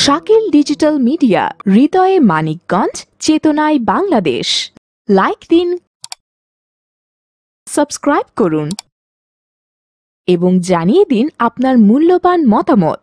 Shakil digital media, হৃদয়ে মানিকগঞ্জ, চেতনায় Bangladesh. Like দিন, সাবস্ক্রাইব করুন এবং জানিয়ে দিন আপনার মূল্যবান মতামত।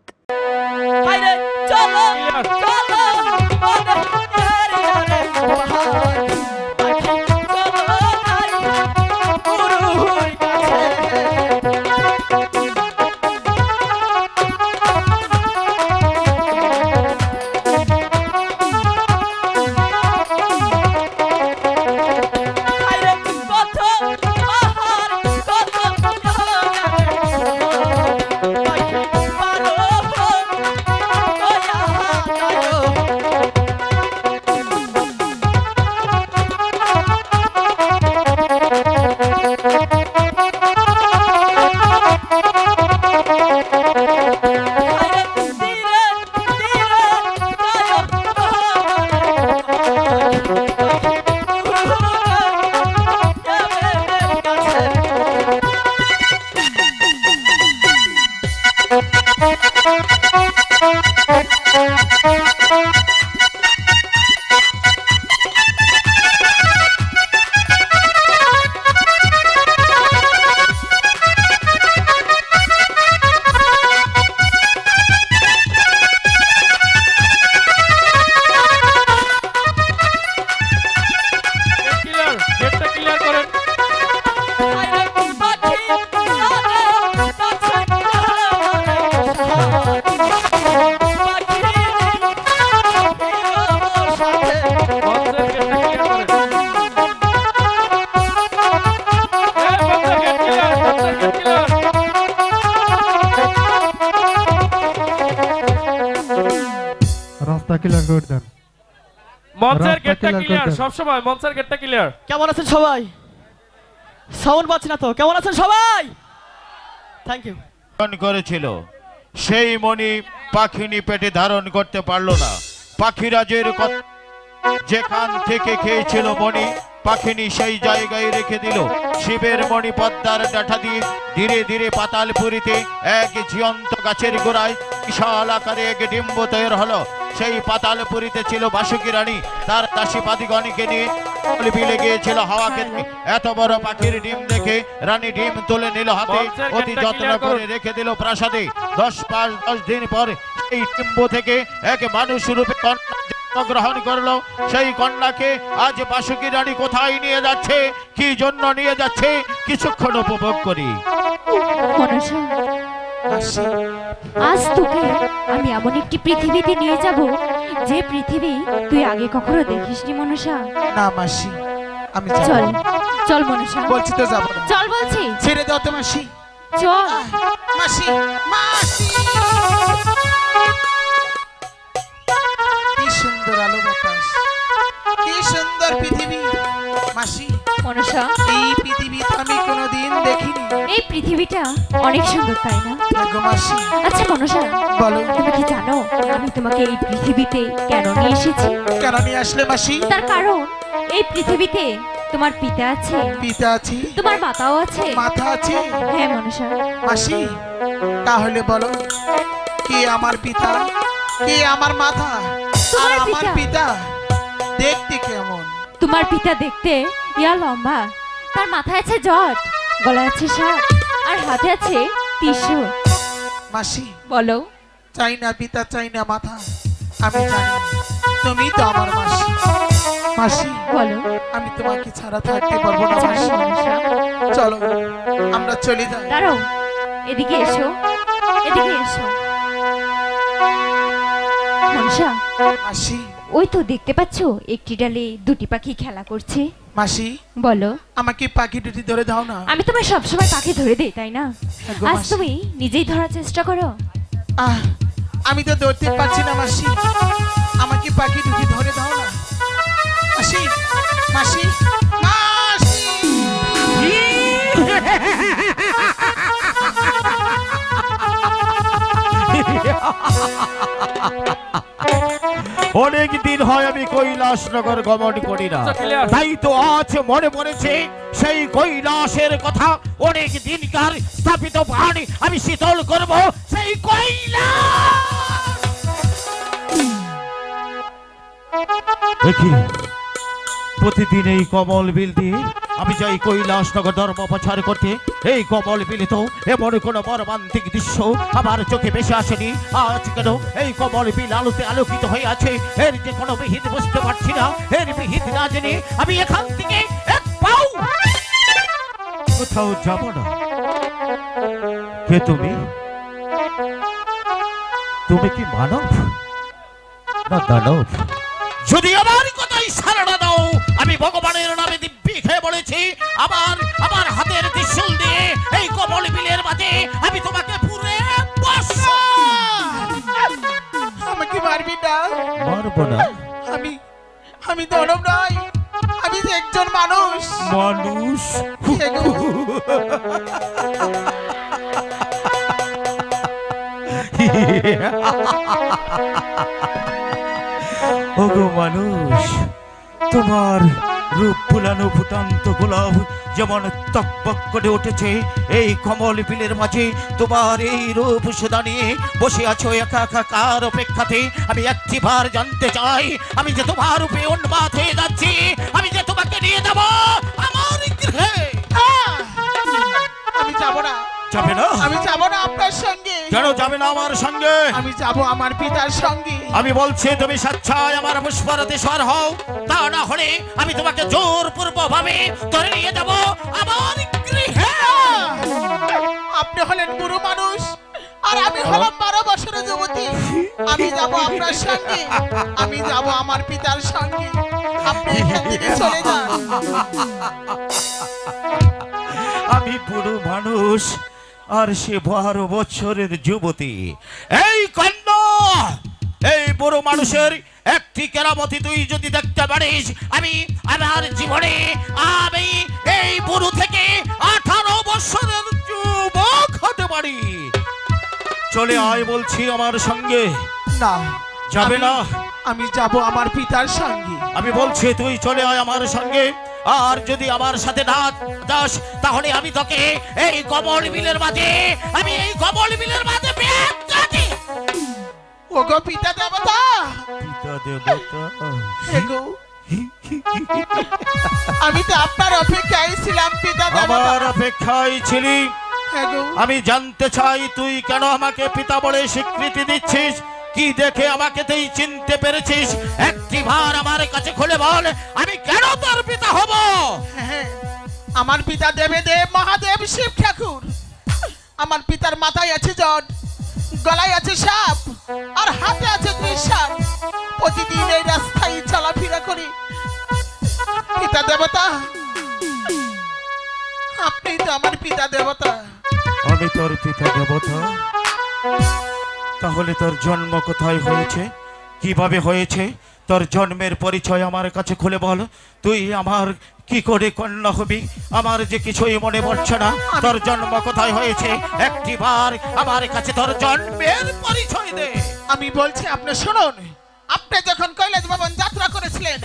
কেমন আছেন সবাই? সাউন্ড পাচ্ছি না তো। কেমন আছেন সবাই? Thank you. করেছিল সেই মণি পাখিনি পেটে ধারণ করতে পারলো না। পাখিরাজের যেখান থেকে খেয়েছিল মণি, পাখিনি সেই জায়গায় রেখে দিল। শিবের মণি পদ্মার ডাঁটা দিয়ে ধীরে ধীরে পাতালপুরীতে এক জীবন্ত গাছের গোড়ায় বিশাল আকারে এক ডিম্ব তৈরি হলো। সেই পাতালপুরীতে ছিল বাসুকি রানী, তার দাসীপাদিগণকে নিয়ে বিলে গিয়েছিল হাওয়া খেতে। এত বড় পাখির ডিম দেখে রানী ডিম তুলে নিল হাতে, অতি যত্ন করে রেখে দিল প্রাসাদে। 10 দিন পর এই ডিম্ব থেকে এক মানুষ রূপে গ্রহণ করলো। সেই কন্যাকে আজ বাসুকি রানী কোথায় নিয়ে যাচ্ছে, কি জন্য নিয়ে যাচ্ছে, কিছুক্ষণ উপভোগ করি। আজ তোকে আমি এমন একটি পৃথিবীতে নিয়ে যাব যে পৃথিবী তুই আগে কখনো দেখিসনি মনসা। না মাসি, আমি চল চল মনসা। বলছি তো যাব না। চল বলছি। ছেড়ে দাও তো মাসি। চল মাসি। মাসি, কি সুন্দর আলো বাতাস, কি সুন্দর পৃথিবী। মাসি মনসা, এই পৃথিবী তো আমি কোনোদিন দেখিনি। এই পৃথিবীটা অনেক সুন্দর, তাই না? মাসি। আচ্ছা মনসা, বলো, তুমি কি জানো আমি তোমাকে এই পৃথিবীতে কেন নিয়ে এসেছি? কেন নিয়ে আসলে মাসি? তার কারণ এই পৃথিবীতে তোমার পিতা আছে, পিতা আছে, তোমার মাতাও আছে, মাথা আছে। হ্যাঁ মনসা। মাসি, তাহলে বলো, কে আমার পিতা, কে আমার মাথা, আর আমার পিতা দেখতে কেমন? তোমার পিতা দেখতে ইয়া লম্বা, তার মাথায় আছে জট, গলায় আছে সাপ, আর হাতে আছে ত্রিশূল। মাসি বলো, চাই না পিতা, চাই না মাথা, আমি জানি তুমি তো আমার মাসি। মাসি বলো, আমি তোমাকে ছাড়া থাকতে পারবো না মাসি। চলো আমরা চলে যাই। দাঁড়াও, এদিকে এসো, এদিকে এসো মনসা। মাসি, ওই তো দেখতে পাচ্ছো একটি ডালে দুটি পাখি খেলা করছে। মাসি বলো, আমাকে পাখি দুটি ধরে দাও না। আমি তোমায় সবসময় পাখি ধরে দেই, তাই না? আজ তুমি নিজেই ধরার চেষ্টা করো। আমি তো ধরতে পারছি না মাসি, আমাকে পাখি দুটি ধরে দাও না মাসি। মাসি, মাসি। অনেক দিন হয় আমি কৈলাসনগর গমন করি না, তাই তো আজ মনে পড়েছে সেই কৈলাসের কথা। অনেক দিনকার স্থাপিত প্রাণ আমি শীতল করব সেই কৈলাস। দেখি প্রতিদিন এই কমল বিল দিয়ে আমি যাই কৈলাসনগর ধর্ম প্রচার করতে। এই কমল বিলে তো এমন কোন মর্মান্তিক দৃশ্য আমার চোখে বেশি আসেনি। আজ কেন এই কমল বিল আলোতে আলোকিত হয়ে আছে, এর যে কোনো বিহিত বুঝতে পারছি না। এর বিহিত না জেনে আমি এখান থেকে এক পাও কোথাও যাব না। কে তুমি? তুমি কি মানব না দানব? যদি আমার কথাই সাড়া দাও, আমি ভগবানের নামে দিব্যি খেয়ে বলেছি, আমার হাতের ত্রিশূল দিয়ে এই কমল বিলের মাঝে আমি তোমাকে পুরে বসবো। আমাকে মারবি না। মারবো না? আমি দানব নই, আমি যে একজন মানুষ। মানুষ? ওগো মানুষ, তোমার রূপ ফুলানো ফুটান্ত গোলাপ যেমন তকবক করে উঠেছে এই কমল বিলের মাঝে, তোমার এই রূপ সুধা নিয়ে বসে আছো একা একা কার অপেক্ষাতে? আমি একটিবার জানতে চাই, আমি যে তোমার রূপে উন্মাদ হয়ে যাচ্ছি, আমি যে তোমাকে নিয়ে যাব আমার গৃহে। আমি যাব না। যাবে না? আমি যাব না আপনার সঙ্গে। কেন যাবে না আমার সঙ্গে? আমি যাব আমার পিতার সঙ্গে। আমি বলছি তুমি স্বেচ্ছায় আমার পুষ্পরতে সর হও, তা না হলে আমি তোমাকে জোরপূর্বক ভাবে ধরে নিয়ে যাব আমার গৃহে। আপনি হলেন বুড়ো মানুষ আর আমি হলাম 12 বছরের যুবতী। আমি যাব আপনার সঙ্গে, আমি যাব আমার পিতার সঙ্গে। আপনি এখান থেকে চলে যান। আমি বুড়ো মানুষ আর সে 12 বছরের যুবতী। এই কন্যা, এই বুড়ো মানুষের একটি কেরামতি তুই যদি দেখতে পারিস, আমি আমার জীবনে আমি এই বুড়ো থেকে 18 বছরের যুবক হতে পারি। চলে আয় বলছি আমার সঙ্গে। না, যাবে না? আমি যাব আমার পিতার সঙ্গে। আমি বলছি তুই চলে আয় আমার সঙ্গে, আর যদি আমার সাথে না যাস তাহলে আমি তোকে এই কমল বিলের মাঝে বেঁধে। ওগো পিতা দেবতা, পিতা দেবতা, এগো আমি তো আপনার অপেক্ষায় ছিলাম পিতা দেবতা। আমার অপেক্ষায় ছিলি। এগো আমি জানতে চাই তুই কেন আমাকে পিতা বলে স্বীকৃতি দিচ্ছিস? কি দেখে আমাকে তুই চিনতে পেরেছিস? একটিবার আমার কাছে খুলে বল, আমি কেন তোর পিতা হব? হ্যাঁ, আমার পিতা দেবদেব মহাদেব শিব ঠাকুর। আমার পিতার মাথায় আছে জট, গলায় আছে সাপ আর হাতে আছে ত্রিশূল। প্রতিদিন এই রাস্তায় চলাফেরা করি। পিতা দেবতা, আপনি তো আমার পিতা দেবতা। আমি তোর পিতা দেবতা? তাহলে তোর জন্ম কোথায় হয়েছে, কিভাবে হয়েছে? তোর জন্মের পরিচয় আমার কাছে খুলে বল। তুই আমার কি করে কন্যা হবি? আমার যে কিছুই মনে পড়ছে না। তোর জন্ম কোথায় হয়েছে? একটিবার আমার কাছে তোর জন্মের পরিচয় দে। আমি বলছি, আপনি শুনুন। আপনি যখন কৈলাস ভবন যাত্রা করেছিলেন,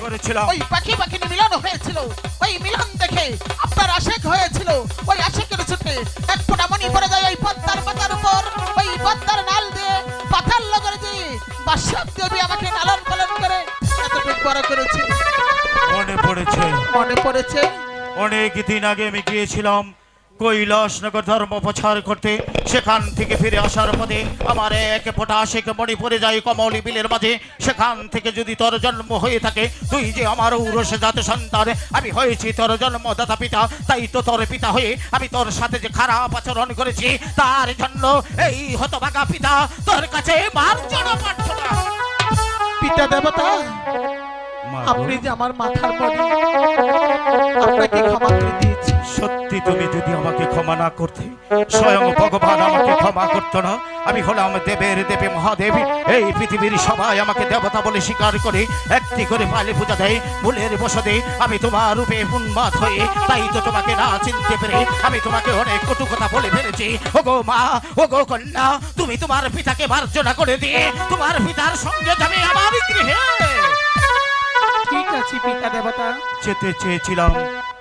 ওই পাখি মিলন হয়েছিল। ওই মিলন দেখে আপনার আশেক হয়েছিল। ওই আশেকের চোখে এক ফোঁটা মণি পড়ে যায় ওই পদ্মার পাতার উপর। ওই পদ্মার নাল দিয়ে পাথার লগরে যে বাসব দেবী আমাকে লালন পালন করে এতটুকু বড় করেছে। মনে পড়েছে? অনেক দিন আগে আমি গিয়েছিলাম কৈলাসনগর ধর্ম প্রচার করতে। সেখান থেকে ফিরে আসার পথে আমার এক ফোঁটা আশেক মণি পড়ে যায় কমলি বিলের মাঝে। সেখান থেকে যদি তোর জন্ম হয়ে থাকে, তুই যে আমার ঔরসে জাত সন্তান, আমি হয়েছি তোর জন্মদাতা পিতা। তাই তো তোর পিতা হয়ে আমি তোর সাথে যে খারাপ আচরণ করেছি, তার জন্য এই হতভাগা পিতা তোর কাছে মার্জনা প্রার্থনা। পিতা দেবতা, আপনি যে আমার মাথার মণি, আপনাকে ক্ষমা করে দিয়েছি। সত্যি তুমি যদি আমাকে ক্ষমা না করতে, স্বয়ং ভগবান আমাকে ক্ষমা করতো না। আমি হলাম দেবের দেবী মহাদেব। এই পৃথিবীর সবাই আমাকে দেবতা বলে স্বীকার করে একটি করে পালে পূজা দেয়। ভুলের বশতে আমি তোমার রূপে উন্মাদ হয়ে, তাই তো তোমাকে না চিনতে পেরে আমি তোমাকে অনেক কটু কথা বলে ফেলেছি। ওগো মা, ওগো কন্যা, তুমি তোমার পিতাকে মার্জনা করে দিয়ে তোমার পিতার সঙ্গে যাবে আমার গৃহে। ঠিক আছে পিতা দেবতা। যেতে চেয়েছিলাম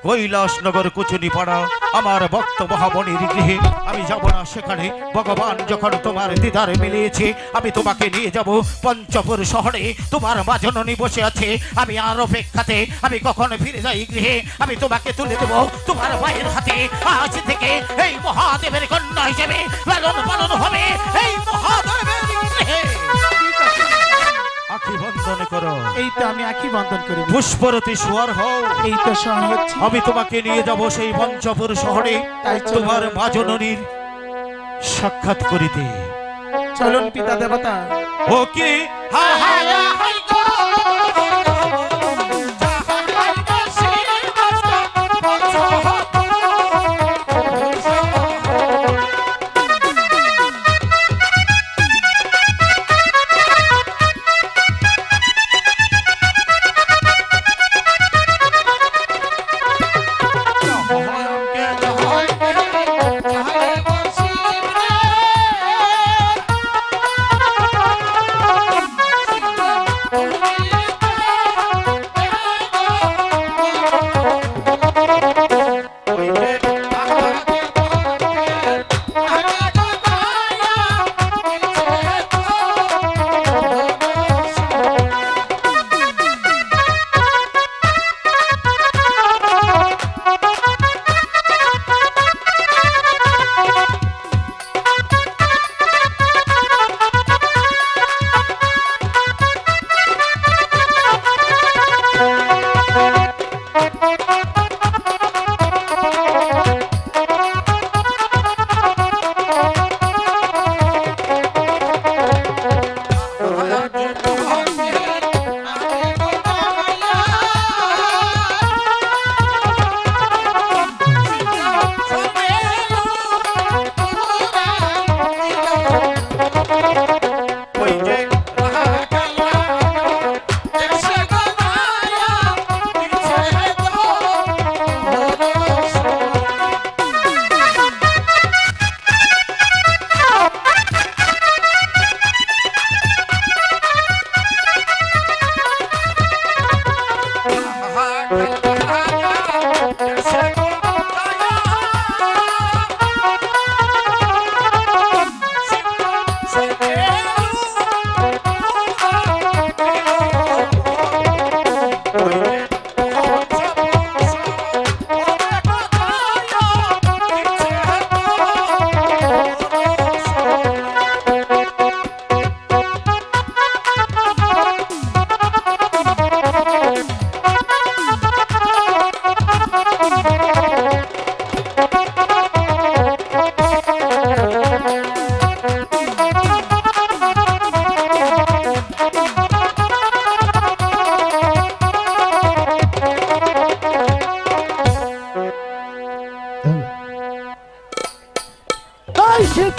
কৈলাসনগর কুচুনিপাড়া আমার ভক্ত মহামণির গৃহে আমি যাব না সেখানে ভগবান যখন তোমার দিদার মিলিয়েছে আমি তোমাকে নিয়ে যাব পঞ্চপুর শহরে তোমার মা জননী বসে আছে আমি আর অপেক্ষাতে আমি কখন ফিরে যাই গৃহে আমি তোমাকে তুলে দেব তোমার মায়ের হাতে আজ থেকে এই মহাদেবের কন্যা হিসেবে লালন পালন হবে এই মহাদেবের গৃহে আখি বন্ধন করো এই তো আমি আখি বন্ধন করি পুষ্পরতি সোয়ার হও এই তো শোন হচ্ছে আমি তোমাকে নিয়ে যাব সেই পঞ্চপুর শহরে তাই চলো। তোমার মা জননীর সাক্ষাৎ করিতে চলুন পিতা দেবতা ও কি হা হা ইয়া হাই গো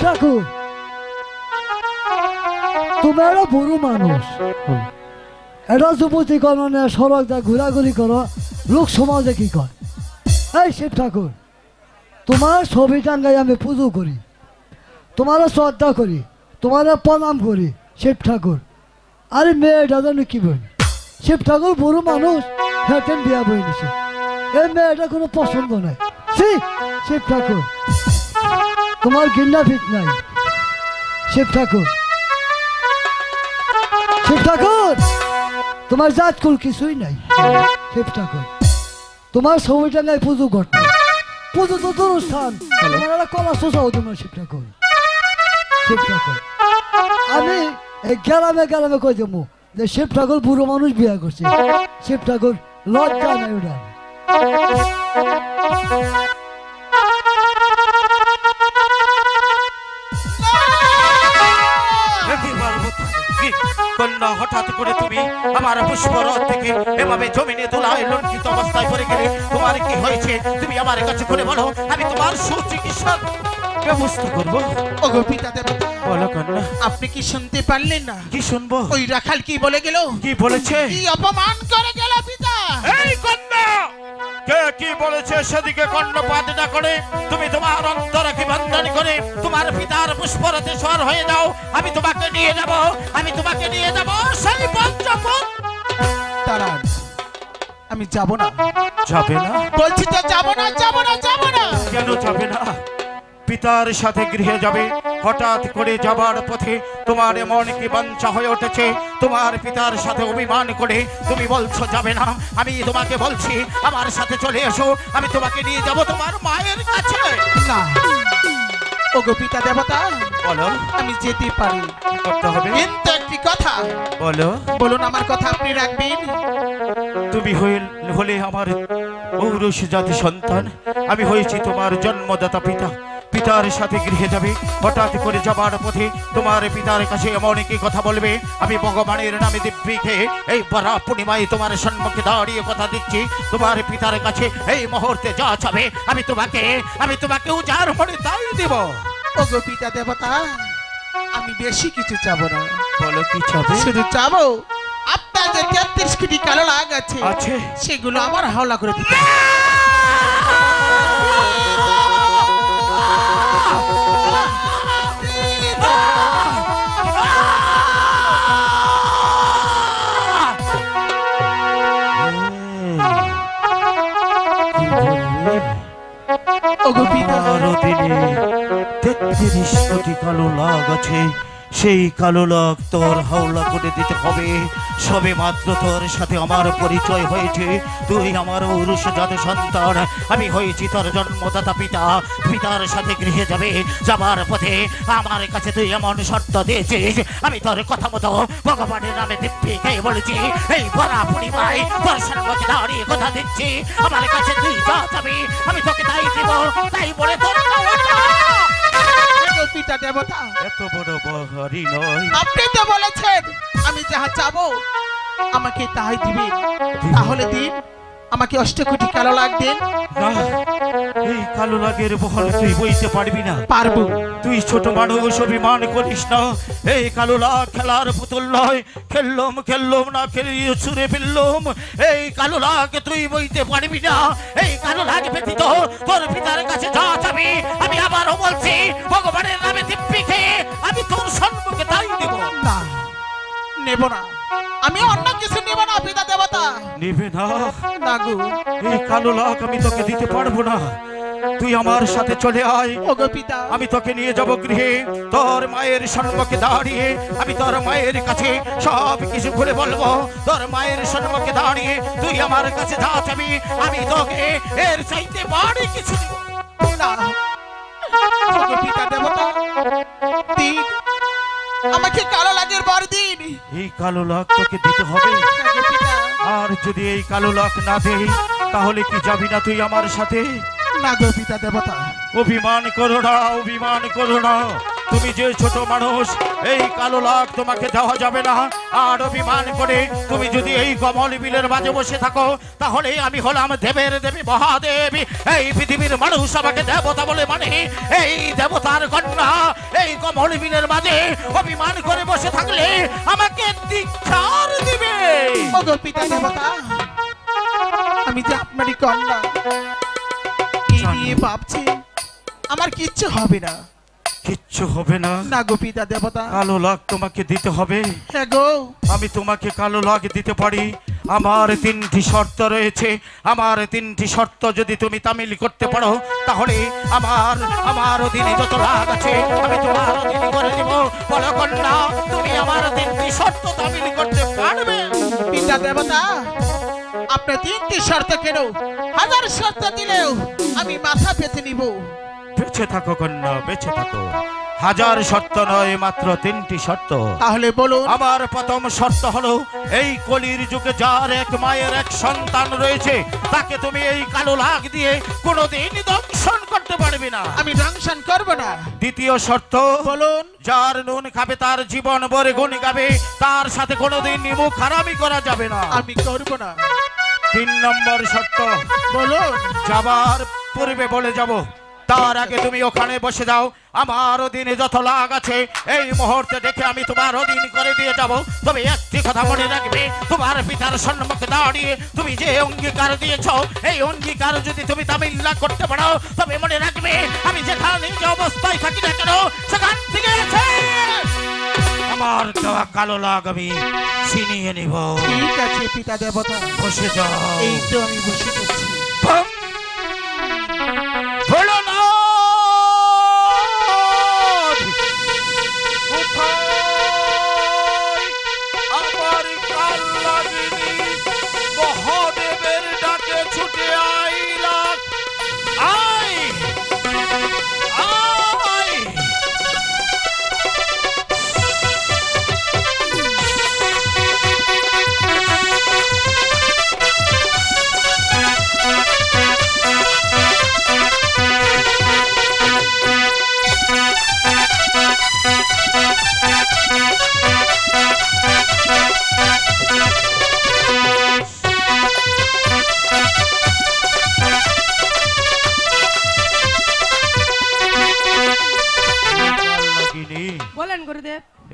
ঠাকুর তুমি একটা বুড়ো মানুষ এটা যুবতী কননে সড়ক যা ঘোরাঘুরি করো লোক সমাজে কি কয় এই শিব ঠাকুর তোমার ছবি টাঙ্গাই আমি পুজো করি তোমার শ্রদ্ধা করি তোমার প্রণাম করি শিব ঠাকুর আরে মেয়েটা যেন কি বই শিব ঠাকুর বুড়ো মানুষ হেঁটেন বিয়া বই নিছে এই মেয়েটা কোনো পছন্দ নাই শিব ঠাকুর তোমার গিন্না ফিট নাই শিব ঠাকুর তোমার জাত কুল কিছুই নাই শিব ঠাকুর তোমার ছবি টাঙ্গাই পুজো করতে পুজো তো অনুষ্ঠান তোমার একটা কলা শোষাও তোমার শিব ঠাকুর আমি গ্রামে গ্রামে কই দেবো যে শিব ঠাকুর বুড়ো মানুষ বিয়া করছে শিব ঠাকুর লজ্জা নাই ওটা কন্যা হঠাৎ করে তুমি আমার পুষ্পরথ থেকে এভাবে জমিনে দোলায় লঙ্কিত অবস্থায় পড়ে গেলে তোমার কি হয়েছে তুমি আমার কাছে করে বলো আমি তোমার সুচিকিৎসার ব্যবস্থা করবো ওগো পিতা দেবতা বলো কন্যা আপনি কি শুনতে পারলেন না কি শুনবো ওই রাখাল কি বলে গেল কি বলেছে কি অপমান করে গেল পিতা এই কন্যা কে কি বলেছে সেদিকে কর্ণপাত না করে তুমি তোমার অন্তরকে বন্ধন করে তোমার পিতার পুষ্পরথে সওয়ার হয়ে যাও আমি তোমাকে নিয়ে যাব সেই পঞ্চপুর তারান আমি যাব না। যাবে না? বলছি তো যাব না, যাব না, যাব না। কেন যাবে না? পিতার সাথে গৃহে যাবে, হঠাৎ করে যাবার পথে তোমার এমন কি বাঞ্ছা হয়ে উঠেছে, তোমার পিতার সাথে অভিমান করে তুমি বলছো যাবে না। আমি তোমাকে বলছি আমার সাথে চলে এসো, আমি তোমাকে নিয়ে যাব তোমার মায়ের কাছে। না ওগো পিতা দেবতা, বলো আমি যেতে পারি, কি করতে হবে? কিন্তু একটি কথা। বলো। বলুন আমার কথা আপনি রাখবেন। তুমি হলে আমার ঔরস জাতি সন্তান, আমি হয়েছি তোমার জন্মদাতা পিতা। পিতার সাথে গৃহে যাবে, হঠাৎ করে যাবার পথে তোমার পিতার কাছে এমন কি কথা বলবে, আমি ভগবানের নামে দিব্যি খেয়ে এই বড় পূর্ণিমায় তোমার সম্মুখে দাঁড়িয়ে কথা দিচ্ছি, তোমার পিতার কাছে এই মুহূর্তে যা চাবে আমি তোমাকে উজাড় করে তাই দেব। ওগো পিতা দেবতা, আমি বেশি কিছু চাব না। বলো কি চাবে? শুধু চাবো আপনার যে 33 কোটি কালো লাগ আছে সেগুলো আমার হাওলা করে দিতে। ওগো পিতা, 33 কোটি কালো লাগ আছে, সেই কালো লাগ তোর হাওলা করে দিতে হবে। সবে মাত্র তোর সাথে আমার পরিচয় হয়েছে, তুই আমার ঔরসজাত সন্তান, আমি হয়েছি তোর জন্মদাতা পিতা। পিতার সাথে গৃহে যাবে, যাবার পথে আমার কাছে তুই এমন শর্ত দিয়েছিস, আমি তোর কথা মতো ভগবানের নামে দিব্যি খেয়ে বলেছি, এই বড়া পূর্ণিমায় তোর সম্মুখে দাঁড়িয়ে কথা দিচ্ছি, আমার কাছে তুই যা যাবি আমি তোকে তাই দিব, তাই বলে তোর পিতা দেবতা, এত বড় বহারি নয়। আপনি তো বলেছেন আমি যাহা চাবো আমাকে তাই দিবেন, তাহলে দিন আমাকে 8 কোটি কালো লাগ দিন। না, এই কালো লাগের বহর তুই বইতে পারবি না। পারবো। তুই ছোট মানুষ, অভিমান করিস না। এই কালো লাগ খেলার পুতুল নয়, খেললুম না খেলিয়ে ছুঁড়ে ফেললুম। এই কালো লাগ তুই বইতে পারবি না। এই কালো লাগ ব্যতীত তোর পিতার কাছে যা যাবি আমি আবারও বলছি ভগবানের নামে দিব্যি খেয়ে আমি তোর সম্মুখে তাই দেব। না, নেব না, আমি অন্য কিছু নেব না পিতা দেবতা। নেবে না? না গো, এই কালো লাগ আমি তোকে দিতে পারবো না। তুই আমার সাথে চলে আয়, ওগো পিতা, আমি তোকে নিয়ে যাব গৃহে। তোর মায়ের সম্মুখে দাঁড়িয়ে আমি তোর মায়ের কাছে সব কিছু খুলে বলবো। তোর মায়ের সম্মুখে দাঁড়িয়ে তুই আমার কাছে যা চাবি আমি তোকে এর চাইতে বাড়ি কিছু দিব না। ওগো পিতা দেবতা, দিন আমাকে কালো লাগের বর দিন। এই কালো লাখ তোকে দিতে হবে। ওগো পিতা, আর যদি এই কালো লাখ না দেই তাহলে কি যাবি না তুই আমার সাথে? না গো পিতা দেবতা, অভিমান করো না, অভিমান করো না। তুমি যে ছোট মানুষ, এই কালো লাখ তোমাকে দেওয়া যাবে না। আর অভিমান করে তুমি যদি এই কমল বিলের মাঝে বসে থাকো তাহলে আমি হলাম দেবের দেবী মহাদেবী। এই পৃথিবীর মানুষ আমাকে দেবতা বলে মানে, এই দেবতার কন্যা এই কমল বিলের মাঝে অভিমান করে বসে থাকলে আমাকে ধিক্কার দিবে। ওগো পিতা দেবতা, আমি যে আপনারই কন্যা, এই নিয়ে ভাবছি আমার কিচ্ছু হবে না। কিচ্ছু হবে না? না গো পিতা দেবতা, কালো লাখ তোমাকে দিতে হবে। হ্যাঁ গো, আমি তোমাকে কালো লাখ দিতে পারি। আমার 3টি শর্ত রয়েছে। আমার 3টি শর্ত যদি তুমি তামিল করতে পারো তাহলে আমার অধীনে যত লাখ আছে আমি তোমার অধীনে করে দেব। বলো কন্যা, তুমি আমার 3টি শর্ত তামিল করতে পারবে? পিতা দেবতা, আপনার 3টি শর্ত কেন, 1000 শর্ত দিলেও আমি মাথা পেতে নিব। বেঁচে থাকো কন্যা, বেঁচে থাকো। 1000 শর্ত নয়, মাত্র 3টি শর্ত। তাহলে বলুন। আমার প্রথম শর্ত হলো এই কলির যুগে যার এক মায়ের এক সন্তান রয়েছে তাকে তুমি এই কালো লাখ দিয়ে কোনোদিন দংশন করতে পারবে না। আমি দংশন করব না। দ্বিতীয় শর্ত বলুন। যার নুন খাবে তার জীবন ভরে গুণ গাবে, তার সাথে কোনোদিন মুখ হারামি করা যাবে না। আমি করব না। 3 নম্বর শর্ত, বলুন। যাবার পূর্বে বলে যাব, তার আগে তুমি ওখানে বসে যাও। আমার অধীনে যত লাগ আছে এই মুহূর্তে দেখে আমি তোমার অধীন করে দিয়ে যাব। তবে একটি কথা মনে রাখবে, তোমার পিতার সম্মুখে দাঁড়িয়ে তুমি যে অঙ্গীকার দিয়েছ এই অঙ্গীকার যদি তুমি তামিল না করতে পারো তবে মনে রাখবে আমি যেখানে যে অবস্থায় থাকি না কেন সেখান থেকে আমার দেওয়া কালো লাগ আমি ছিনিয়ে নিব। ঠিক আছে পিতা দেবতা, বসে যাও। এই তো আমি বসে পড়ছি।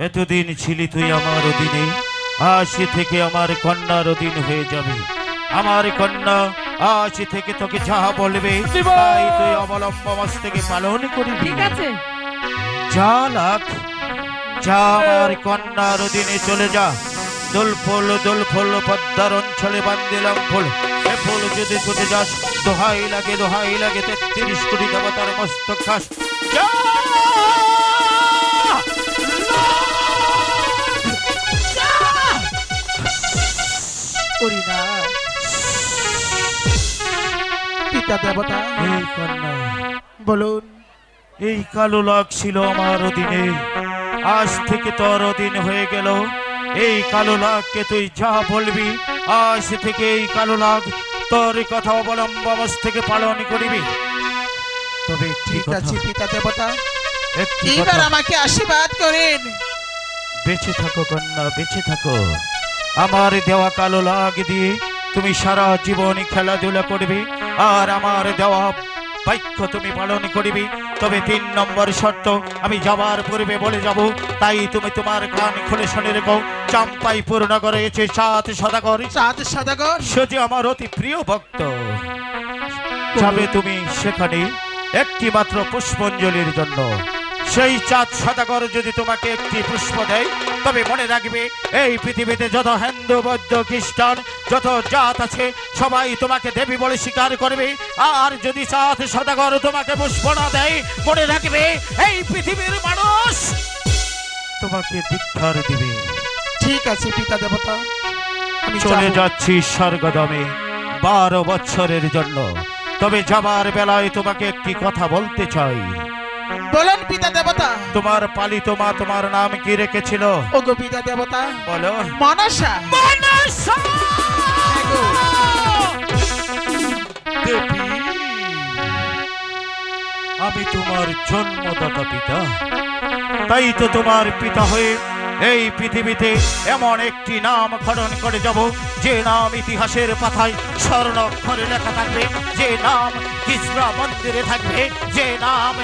এতদিন ছিলি তুই আমার অধীনে, আজ থেকে আমার কন্যার অধীন হয়ে যাবে। আমার কন্যা আজ থেকে তোকে যা বলবে তাই তুই অবলম্ব মস্তকে পালন করবি। ঠিক আছে, যা লাখ যা আমার কন্যার অধীনে চলে যা। দোল ফুল পদ্মার অঞ্চলে বান্দিলাম ফুল, এ ফুল যদি ছুটে যাস দোহাই লাগে 33 কোটি দেবতার মস্তক খাস। যা পিতা দেবতা, এই কন্যা বলুন। এই কালো লাগ ছিল আমার অধীনে, আজ থেকে তোর অধীন হয়ে গেল। এই কালো লাগকে তুই যা বলবি আজ থেকে এই কালো লাগ তোর কথা অবলম্ব থেকে পালন করিবি। তবে ঠিক আছে পিতা দেবতা, একটি এবার কথা, আমাকে আশীর্বাদ করেন। বেঁচে থাকো কন্যা, বেঁচে থাকো। আমার দেওয়া কালো লাগ দিয়ে তুমি সারা জীবনই খেলাধুলা করবে আর আমার দেওয়া বাক্য তুমি পালন করিবে। তবে 3 নম্বর শর্ত আমি যাবার পূর্বে বলে যাব, তাই তুমি তোমার কান খুলে শুনে রেখো। চাম্পাইপুর নগরে এসে চাঁদ সদাগর সে যে আমার অতি প্রিয় ভক্ত। যাবে তুমি সেখানে একটি মাত্র পুষ্পাঞ্জলির জন্য। সেই চাঁদ সদাগর যদি তোমাকে একটি পুষ্প দেয় তবে মনে রাখবে এই পৃথিবীতে যত হিন্দু বৌদ্ধ খ্রিস্টান যত জাত আছে সবাই তোমাকে দেবী বলে স্বীকার করবে। আর যদি চাঁদ সদাগর তোমাকে পুষ্প না দেয় মনে রাখবে এই পৃথিবীর মানুষ তোমাকে ধিক্কার দিবে। ঠিক আছে পিতা দেবতা, আমি চলে যাচ্ছি স্বর্গধামে 12 বছরের জন্য। তবে যাবার বেলায় তোমাকে একটি কথা বলতে চাই। বলুন পিতা দেবতা। তোমার পালিত মা তোমার নাম কি রেখেছিল? ওগো পিতা দেবতা, বলো। মনসা। মনসা দেবী, আমি তোমার জন্মদাতা পিতা, তাই তো তোমার পিতা হয়ে এই পৃথিবীতে এমন একটি নাম খনন করে যাব যে নাম ইতিহাসের পাতায় স্বর্ণ অক্ষরে লেখা থাকবে, যে নাম গিজরা মন্দিরে থাকবে, যে নাম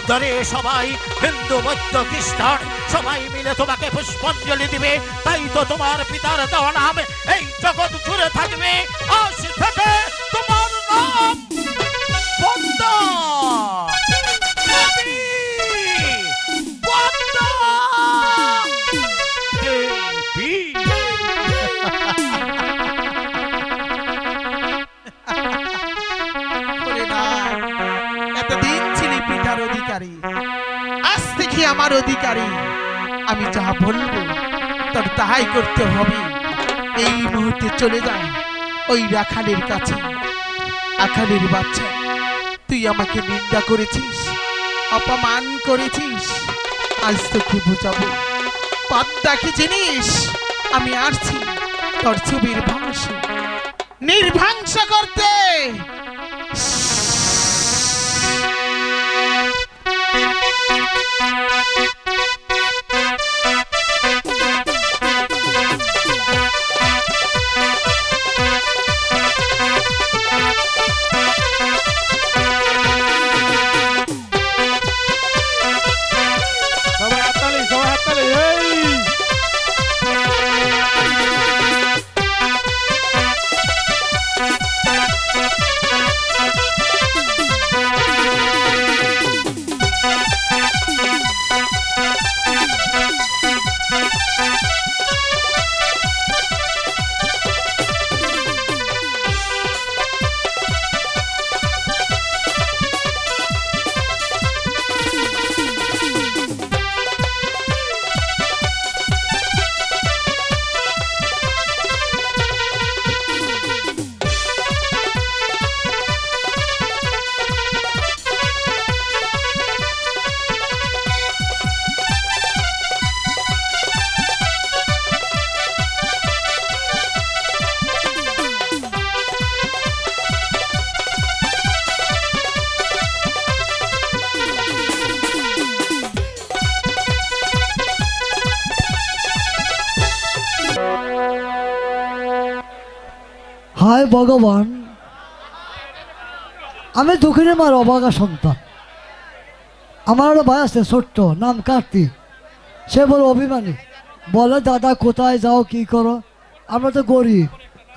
ধরে সবাই হিন্দু বৌদ্ধ খ্রিস্টান সবাই মিলে তোমাকে পুষ্পাঞ্জলি দিবে। তাই তো তোমার পিতার দেওয়া নাম এই জগৎ জুড়ে থাকবে। আজ থেকে তোমার নাম পদ্মা দেবী, পদ্মা দেবী। এতদিন ছিলি পিতার অধিকারী, আজ থেকে আমার অধিকারী। আমি যা বলবো তোর তাহাই করতে হবে। এই মুহূর্তে চলে যাই ওই রাখালের কাছে। আখালের বাচ্চা, তুই আমাকে নিন্দা করেছিস, অপমান করেছিস, আজ তোকে বুঝাবো পদ্মা কি জিনিস। আমি আসছি তোর ছবির নির্ধ্বংস করতে। হায় ভগবান, আমি দুঃখিনী মার অবাগা সন্তান। আমার একটা ভাই আছে ছোট্ট, নাম কার্তিক। সে বলে অভিমানী, বলে দাদা কোথায় যাও কি করো? আমরা তো গরিব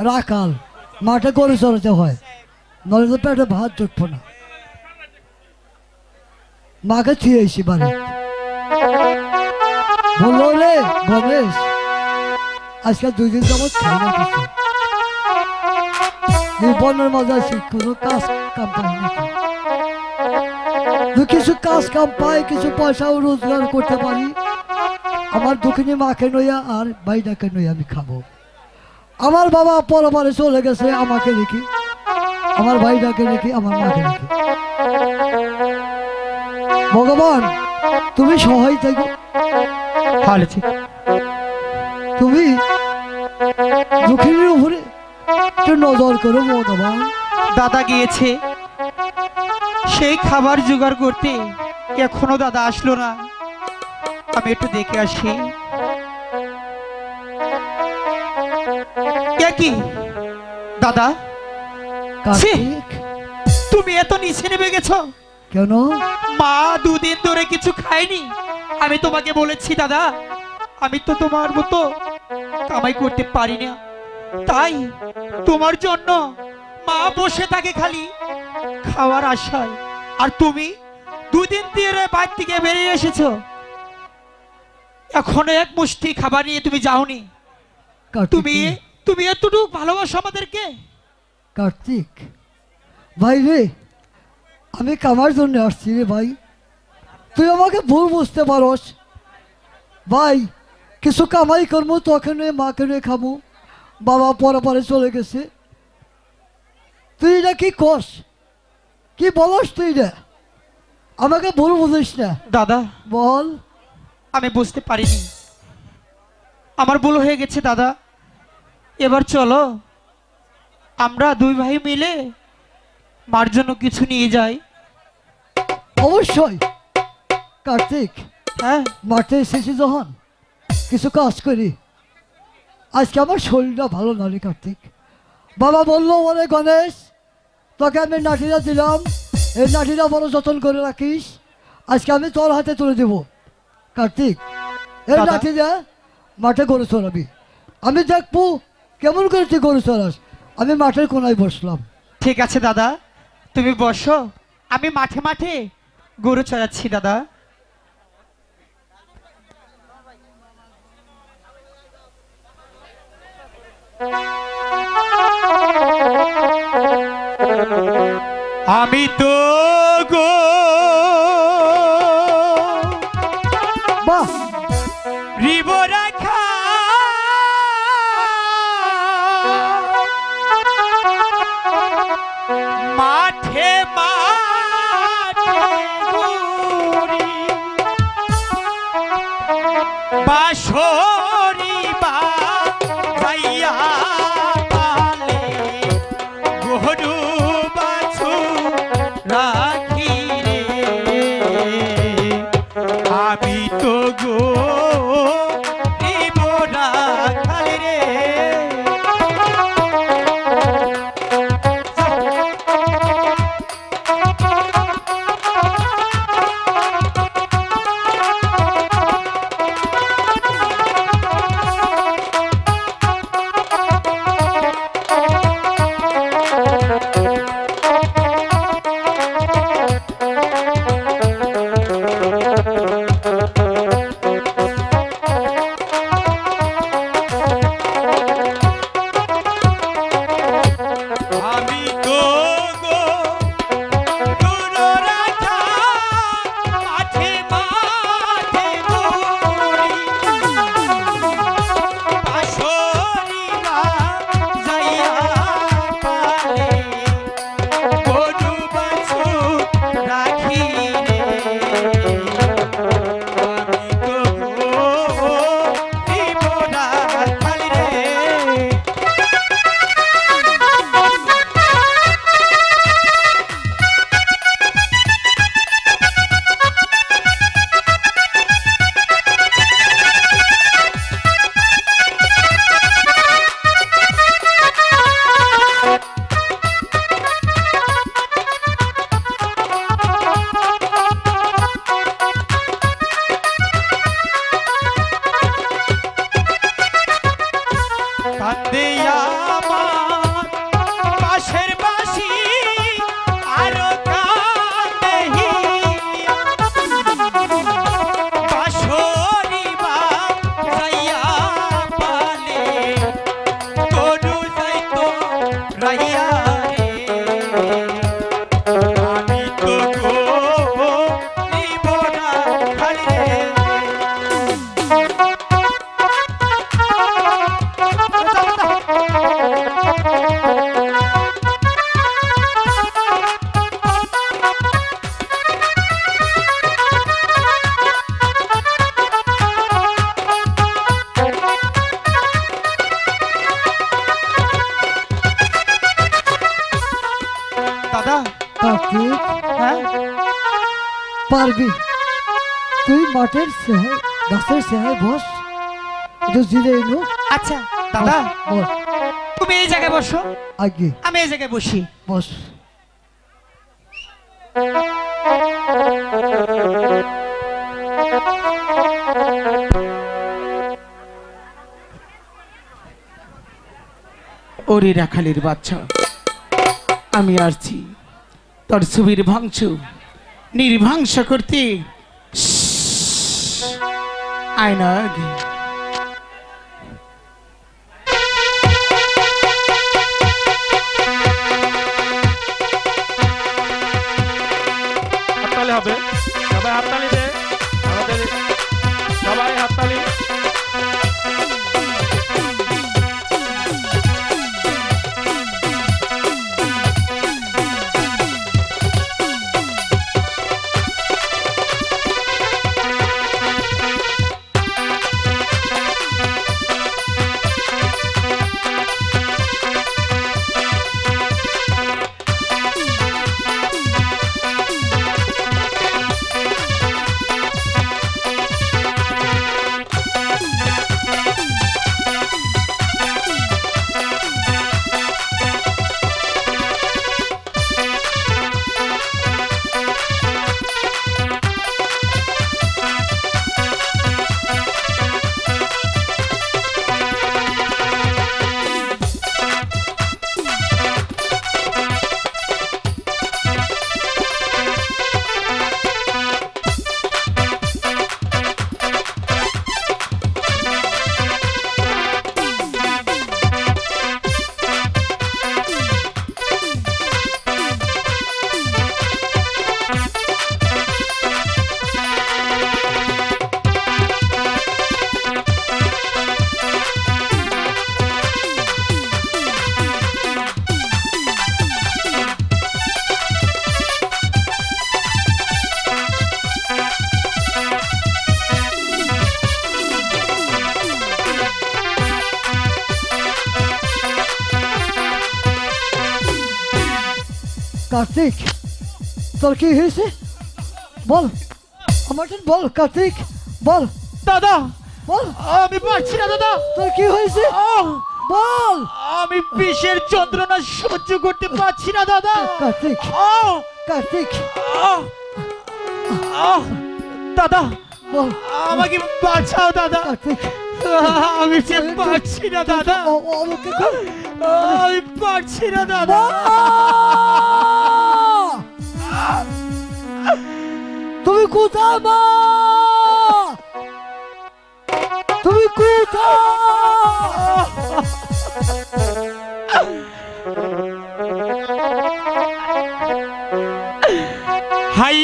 রাখাল, মাঠে গরু চড়াতে হয়, নইলে তো পেটে ভাত জুটবো না। মাকে থিয়েছি বাড়ি। বললো রে গণেশ, আজকে 2 দিন যাবত খাই না কিছু, বনের মজা আছি, কোনো কাজ কাম পাই নাকি? কিছু কাজ কাম পাই, কিছু পয়সাও রোজগার করতে পারি, আমার দুঃখিনী মাকে নইয়া আর ভাইটাকে নইয়া আমি খাবো। আমার বাবা পরবারে চলে গেছে, আমাকে রেখে, আমার ভাইটাকে রেখে, আমার মাকে রেখে। ভগবান তুমি সহায় থাকো, তুমি দুঃখিনীর উপরে একটু নজর করো ভগবান। দাদা গিয়েছে সেই খাবার জোগাড় করতে, এখনো দাদা আসলো না, আমি একটু দেখে আসি। কি দাদা, কার্তিক তুমি এত নিচে নেমে গেছো কেন? মা 2 দিন ধরে কিছু খায়নি। আমি তোমাকে বলেছি দাদা, আমি তো তোমার মতো কামাই করতে পারি না, তাই তোমার জন্য মা বসে থাকে খালি খাওয়ার আশায়। আর তুমি 2 দিন ধরে বাইরে থেকে বেরিয়ে এসেছো, এখনো এক মুষ্টি খাবার নিয়ে তুমি যাওনি। তুমি এতটুকু ভালোবাসো আমাদেরকে। কার্তিক ভাই রে, আমি কামার জন্য আসছি রে ভাই, তুই আমাকে ভুল বুঝতে পারস ভাই। কিছু কামাই করবো, তোকে নিয়ে মাকে নিয়ে খাবো, বাবা পরে চলে গেছে। তুই এটা কি কস, কি বলস তুই রে? আমাকে ভুল বুঝিস না দাদা। বল। আমি বুঝতে পারিনি, আমার ভুল হয়ে গেছে দাদা। এবার চলো আমরা 2 ভাই মিলে মার জন্য কিছু নিয়ে যাই। অবশ্যই কার্তিক, হ্যাঁ মাঠে এসেছি যখন কিছু কাজ করি। আজকে আমার শরীরটা ভালো না রে কার্তিক। বাবা বললো বলে গণেশ, তোকে আমি নাঠিটা দিলাম, এই নাঠিটা বড় যত্ন করে রাখিস, আজকে আমি তোর হাতে তুলে দেব। কার্তিক এই দাদা। লাঠি যা মাঠে গরু চড়াবি, আমি দেখবো কেমন করে তুই গরু চড়াস। আমি মাঠের কোনায় বসলাম। ঠিক আছে দাদা, তুমি বসো, আমি মাঠে মাঠে গরু চড়াচ্ছি দাদা। আমি তো গো বাহ, রিব রাখা মাঠে মাঠে ঘুরি, বাঁশরি বাজাইয়া পালে গরু বাছুর রাখি রে, আমি তো গো রিব রাখাল রে। পারবি। তুই মাঠের গাছের সেহায় বস, একটু জিরে এনো। আচ্ছা দাদা, বস। তুমি এই জায়গায় বসো, আগে আমি এই জায়গায় বসি। বস। ওরে রাখালের বাচ্চা, আমি আসছি তোর ছবির ধ্বংস নির্ধ্বংস করতে। আয়না আগে হাততালি হবে, সবাই হাততালি দে, আমাদের সবাই হাততালি। কার্তিক, তোর কি হয়েছে বল, আমাকে বল। কার্তিক বল। দাদা বল, আমি পারছি না দাদা। তোর কি হয়েছে বল। আমি বিষের যন্ত্রণা সহ্য করতে পারছি না দাদা। কার্তিক, কার্তিক দাদা বল, আমাকে বাঁচাও দাদা। কার্তিক আমি যে পারছি না দাদা, আমাকে কর। আমি পারছি না দাদা। তুমি কোথায় মা, তুমি কোথায়? হাই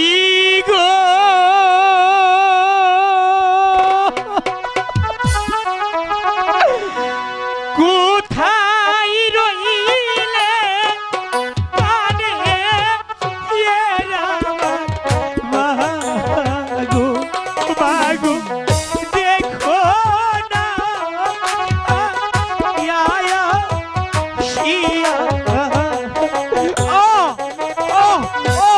গো কোথায় রইলে পানে মাগো মাগো দেখো না ইয়া শিয়া। ও ও ও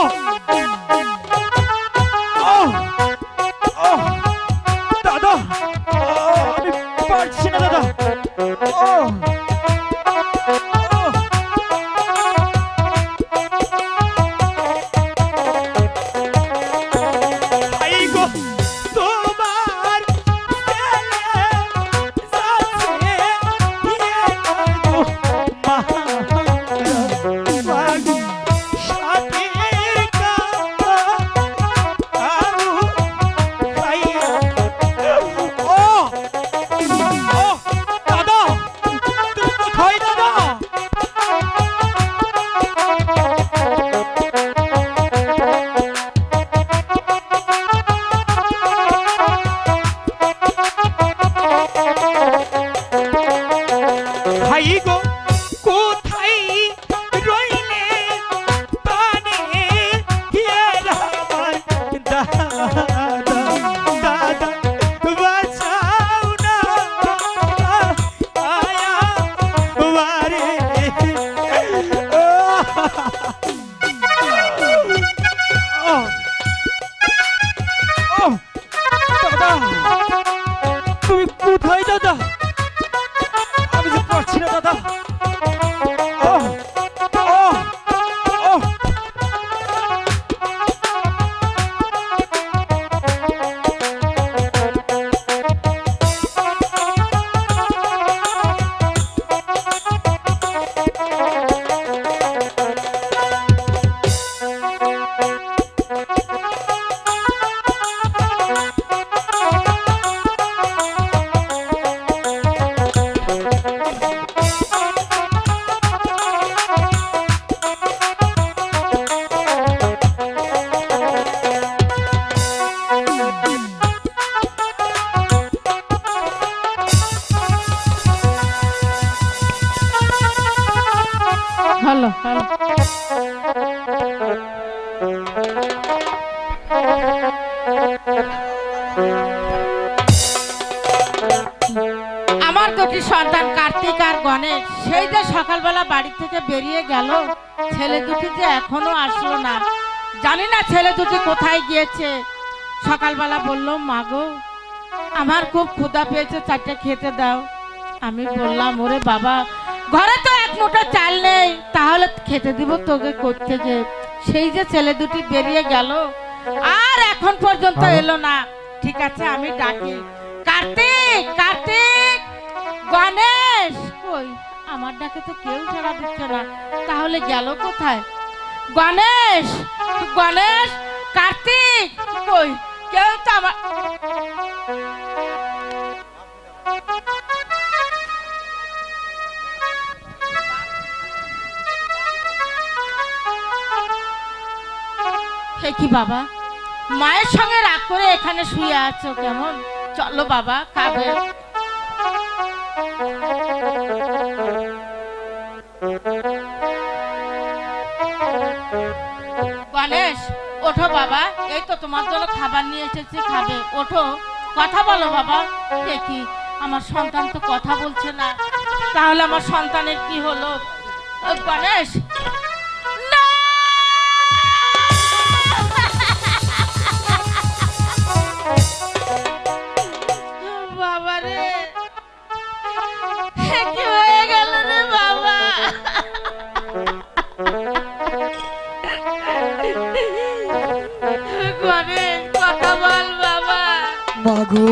কোথায় দাদা? আমি যে পারছি না দাদা। ওহ, ওহ, ওহ। ভালো ভালো। আমার দুটি সন্তান কার্তিক আর গণেশ সেই যে সকালবেলা বাড়ি থেকে বেরিয়ে গেল, ছেলে দুটি যে এখনো আসলো না। জানি না ছেলে দুটি কোথায় গিয়েছে। সকালবেলা বলল, মা গো আমার খুব ক্ষুধা পেয়েছে, চারটে খেতে দাও। আমি বললাম, ওরে বাবা ঘরে তো এক মুঠো চাল নেই, তাহলে খেতে দিব তোকে কোত্থেকে? সেই যে ছেলে দুটি বেরিয়ে গেল আর এখন পর্যন্ত এলো না। ঠিক আছে আমি ডাকি, কার্তিক কার্তিক গণেশ কই? আমার ডাকে তো কেউ সাড়া দিচ্ছে না, তাহলে গেল কোথায়? গণেশ গণেশ কার্তিক কই? কেউ তো আমার কি বাবা মায়ের সঙ্গে রাগ করে এখানে শুয়ে আছো কেমন? চলো বাবা খাবে। গণেশ ওঠো বাবা, এই তো তোমার জন্য খাবার নিয়ে এসেছি, খাবে। ওঠো, কথা বলো বাবা। দেখি আমার সন্তান তো কথা বলছে না, তাহলে আমার সন্তানের কি হলো? গণেশ বাবা রে, কি হয়ে গেল রে বাবা? গণেশ কথা বল বাবা। মাগো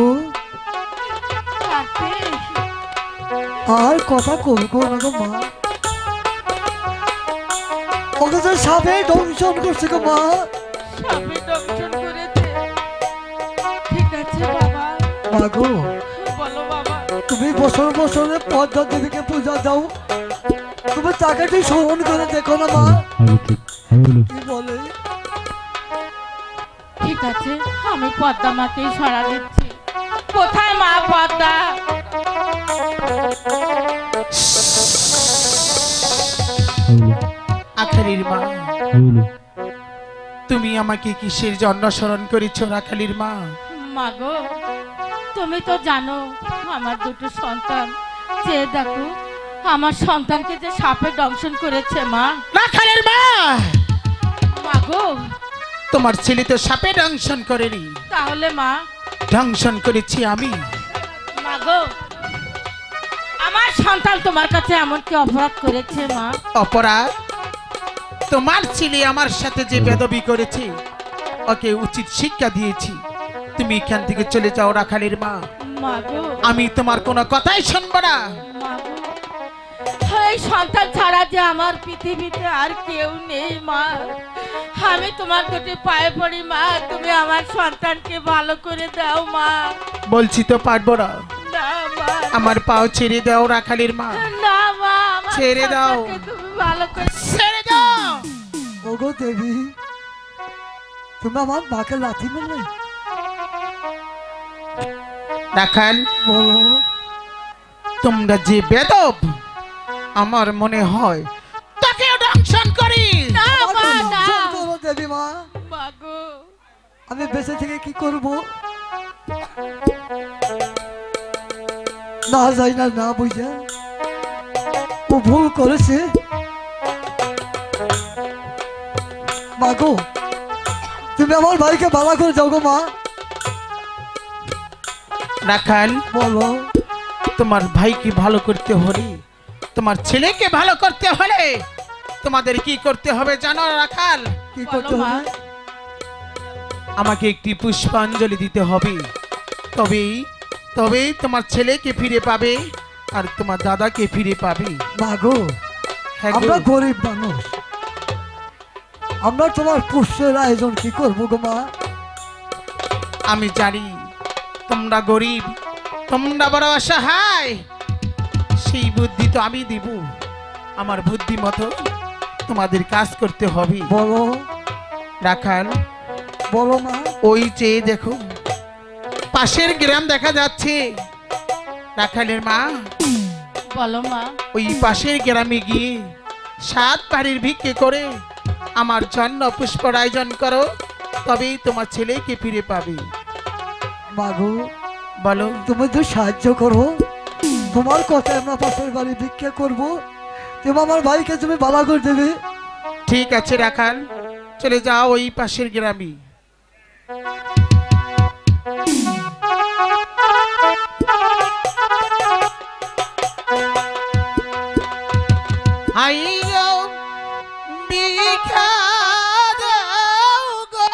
আর কথা কমবো না গো মা, ওকে তো সাপে দংশন করছে গো মা। সাপে দংশন করেছে? ঠিক আছে বাবা। মাগো বলো বাবা। তুমি বছর বছরে পদ্মা দেবীকে পূজা দাও, তুমি তাকে তুই স্মরণ করে দেখো না মা, কি বলে? ঠিক আছে আমি পদ্মা মাকেই সরা দিচ্ছি। কোথায় মা পদ্মা? আখালির মা, তুমি আমাকে কিসের জন্য স্মরণ করেছো রাখালির মা? মাগো তুমি তো জানো আমার দুটো সন্তান, চেয়ে দেখো আমার সন্তানকে যে সাপে দংশন করেছে মা। রাখালির মা, মাগো তোমার ছেলে তো সাপে দংশন করেনি, তাহলে মা? দংশন করেছি আমি। মাগো আমার সন্তান তোমার কাছে এমন কি অপরাধ করেছে মা? অপরাধ? তোমার ছেলে আমার সাথে যে বেদবি করেছে ওকে উচিত শিক্ষা দিয়েছি। তুমি এখান থেকে চলে যাও রাখালির মা, মাগো আমি তোমার কোনো কথাই শুনবো না। মাগো এই সন্তান ছাড়া যে আমার পৃথিবীতে আর কেউ নেই মা। আমি তোমার দুটি পায়ে পড়ি মা, তুমি আমার সন্তানকে ভালো করে দাও মা। বলছি তো পারবো না, না মা, আমার পাও ছেড়ে দাও রাখালির মা, না মা, আমার ছেড়ে দাও, সন্তানকে তুমি ভালো করে ছেড়ে দাও। ওগো দেবী, তুমি আমার মাকে লাথি মারলে? রাখাল বলো। তোমরা যে বেদব, আমার মনে হয় তাকেও দংশন করি। না মা, না দেবী মা, মাগো আমি বেঁচে থেকে কি করব? না যাই না, না বুঝা ও ভুল করেছে। মাগো তুমি আমার ভাইকে ভালো করে যাও গো মা। রাখাল বলো। তোমার ভাইকে ভালো করতে হলে, তোমার ছেলেকে ভালো করতে হলে তোমাদের কি করতে হবে জানো রাখাল? কি করতে হবে? আমাকে একটি পুষ্পাঞ্জলি দিতে হবে, তবেই তবেই তোমার ছেলেকে ফিরে পাবে আর তোমার দাদাকে ফিরে পাবে। মাগো, হ্যাঁ গো। আমরা গরিব মানুষ, আমরা তোমার পুষ্পের আয়োজন কি করবো গো মা? আমি জানি তোমরা গরিব, তোমরা বড় অসহায়, সেই বুদ্ধি তো আমি দিব। আমার বুদ্ধি মতো তোমাদের কাজ করতে হবে। বলো রাখাল, বলো মা। ওই চেয়ে দেখো পাশের গ্রাম দেখা যাচ্ছে। রাখালের মা, বলো মা। ওই পাশের গ্রামে গিয়ে 7 বাড়ির ভিক্ষে করে আমার জন্য পুষ্পর আয়োজন করো, তবেই তোমার ছেলেকে ফিরে পাবে। মাগো, বলো। তুমি তো সাহায্য করো, তোমার কথায় আমরা পাশের বাড়ি ভিক্ষা করবো, তুমি আমার ভাইকে তুমি ভালো করে দেবে। ঠিক আছে রাখাল, চলে যাও ওই পাশের গ্রামে। আইও ভিক্ষা দাও গো,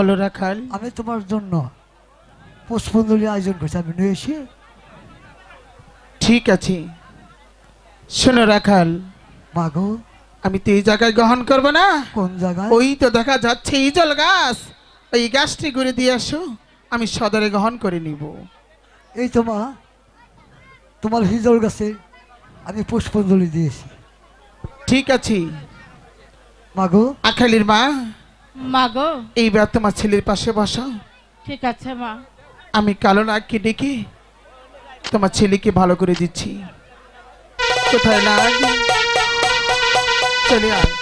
বলো রাখাল। আমি তোমার জন্য পুষ্পাঞ্জলি আয়োজন করছি, আমি নিয়ে এসে। ঠিক আছে, শোনো রাখাল। মাগো, আমি তো এই জায়গায় গ্রহণ করব না। কোন জায়গায়? ওই তো দেখা যাচ্ছে ইজল গাছ, ওই গাছটি ঘুরে দিয়ে আসো, আমি সদরে গ্রহণ করে নিব। এই তো মা, তোমার হিজল গাছে আমি পুষ্পাঞ্জলি দিয়েছি। ঠিক আছে মাগো। আখালির মা, মাগো, এইবার তোমার ছেলের পাশে বসো। ঠিক আছে মা। আমি কালো নাগকে ডেকে তোমার ছেলেকে ভালো করে দিচ্ছি। কোথায় নাগ? চলে আয়।